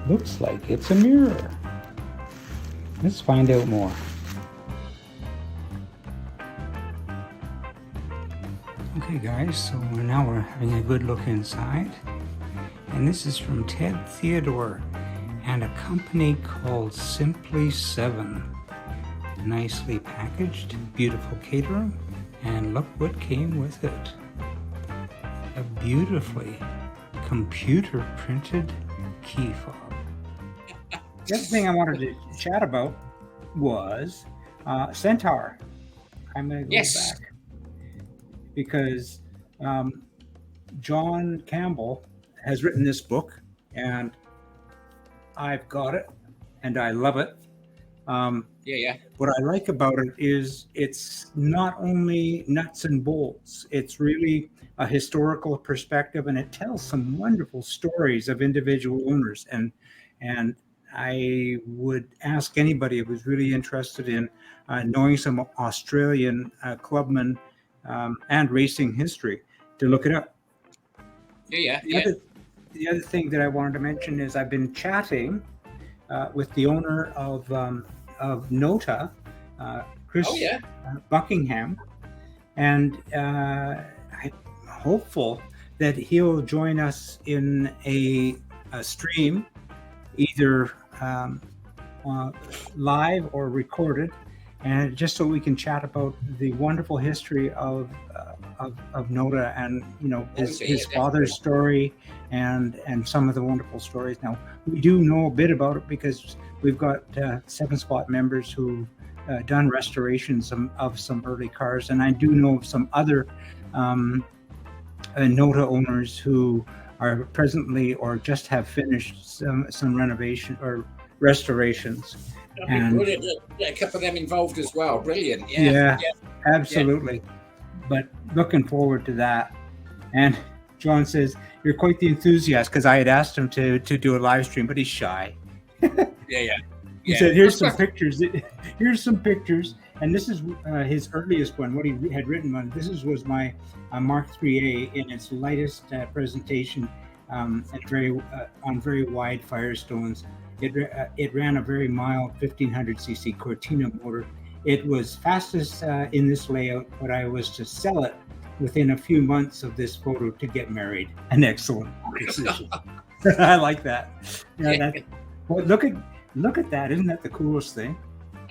looks like it's a mirror. Let's find out more. Okay guys, so now we're having a good look inside. And this is from Ted Theodore and a company called Simply 7. Nicely packaged, beautiful catering, and look what came with it. A beautifully computer printed key fob. The other thing I wanted to chat about was Centaur. I'm going to go back because John Campbell has written this book, and I've got it, and I love it. What I like about it is it's not only nuts and bolts, it's really a historical perspective, and it tells some wonderful stories of individual owners. And I would ask anybody who's really interested in knowing some Australian clubmen and racing history to look it up. The other thing that I wanted to mention is I've been chatting with the owner of Nota, Chris Buckingham, and I'm hopeful that he'll join us in a stream, either live or recorded, and just so we can chat about the wonderful history of Nota and his father's story and some of the wonderful stories. Now we do know a bit about it because we've got 7 Spot members who've done restorations of some early cars, and I do know of some other Nota owners who are presently or just have finished some renovation or restorations. And a couple of them involved as well. Brilliant. Yeah, absolutely. But looking forward to that. And John says, you're quite the enthusiast, because I had asked him to do a live stream, but he's shy. He said, here's some pictures. Here's some pictures. And this is his earliest one, what he had written on. This was my Mark IIIA in its lightest presentation on very wide Firestones. It ran a very mild 1500cc Cortina motor. It was fastest in this layout, but I was to sell it within a few months of this photo to get married. An excellent decision. I like that. Well, look at that. Isn't that the coolest thing?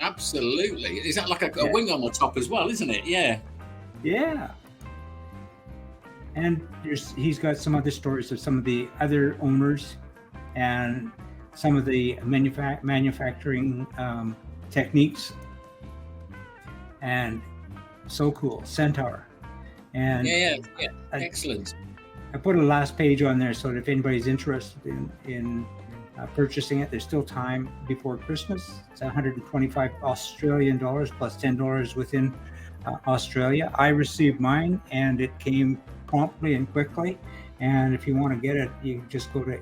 Absolutely. Is that like a wing on the top as well, isn't it? Yeah. And he's got some other stories of some of the other owners and some of the manufacturing techniques. And so cool. Centaur. And excellent. I put a last page on there so that if anybody's interested in purchasing it, there's still time before Christmas. It's 125 Australian dollars plus $10 within Australia. I received mine and it came promptly and quickly. And if you want to get it, you just go to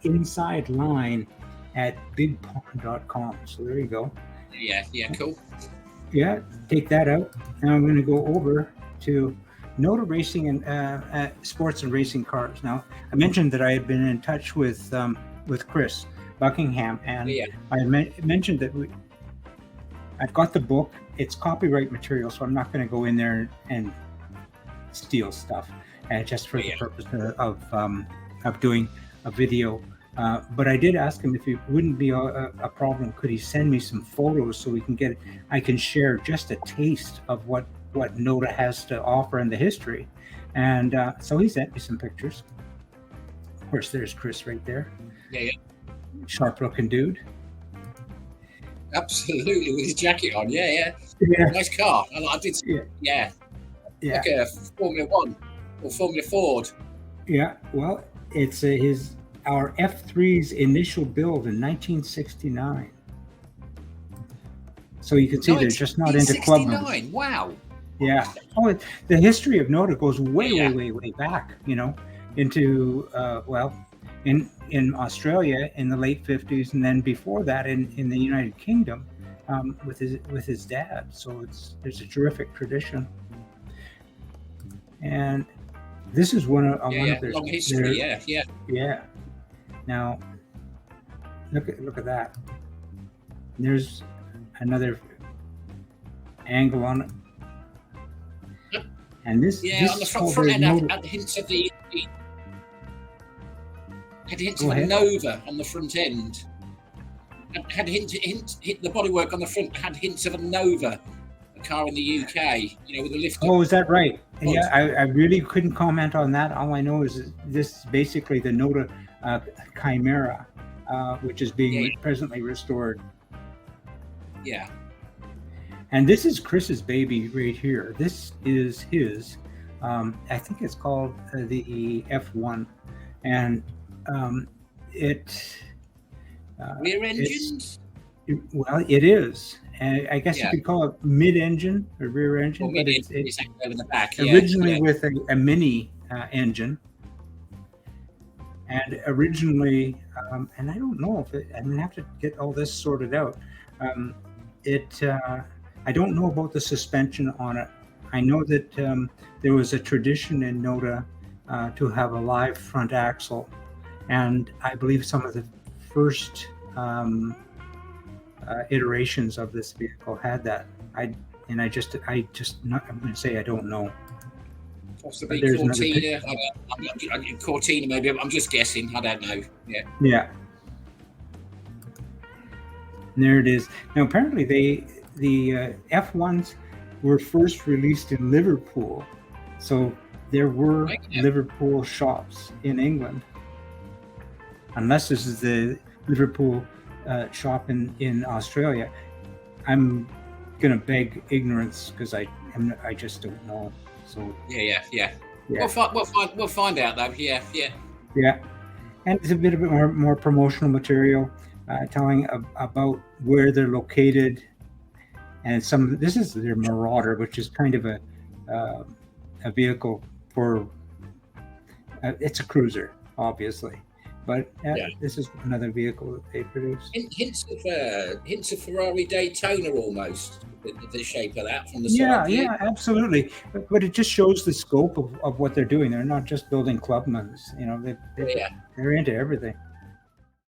inside line at bigpond.com. So there you go. Yeah, cool. Yeah, take that out. Now I'm going to go over to Nota Racing and sports and racing cars. Now, I mentioned that I had been in touch with Chris Buckingham, and I mentioned that I've got the book. It's copyright material, so I'm not going to go in there and steal stuff, just for the purpose of doing a video. But I did ask him if it wouldn't be a problem. Could he send me some photos so we can I can share just a taste of what Nota has to offer in the history. And so he sent me some pictures. Of course, there's Chris right there. Yeah. Sharp looking dude. Absolutely, with his jacket on. Yeah. Nice car. I did see it. Yeah. Like a Formula 1 or Formula Ford. Yeah, well, it's our F3's initial build in 1969. So you can see they're just not into club members. Wow. Yeah. Oh, the history of Nota goes way back, into in Australia in the late 50s, and then before that in the United Kingdom with his dad. So there's a terrific tradition. And this is one of their long history. Yeah. Now, look at that. There's another angle on it. And this on the front end had hints of the Nova on the front end. Had hint the bodywork on the front had hints of a Nova, a car in the UK, with a lift. Oh, is that right? Yeah, I really couldn't comment on that. All I know is this is basically the Nota Chimera, which is being presently restored. Yeah. And this is Chris's baby right here. This is his. I think it's called the F1, and rear engines. It is. I guess you could call it mid-engine or rear engine, but it's over the back. Originally with a mini engine, and originally, and I don't know if I'm gonna have to get all this sorted out. I don't know about the suspension on it. I know that there was a tradition in Nota to have a live front axle, and I believe some of the first iterations of this vehicle had that. I'm going to say I don't know. Possibly Cortina. Cortina, maybe. I'm just guessing. I don't know. Yeah. Yeah. And there it is. Now, apparently, the F1s were first released in Liverpool, so there were Liverpool shops in England. Unless this is the Liverpool shop in Australia, I'm gonna beg ignorance because I just don't know. So yeah. We'll find out though. Yeah. And it's a bit more promotional material, telling about where they're located, and this is their Marauder, which is kind of a vehicle for it's a cruiser, obviously. But this is another vehicle that they produce. Hints of Ferrari Daytona almost, the shape of that from the side. Yeah, absolutely. But it just shows the scope of what they're doing. They're not just building Clubmans. They're into everything.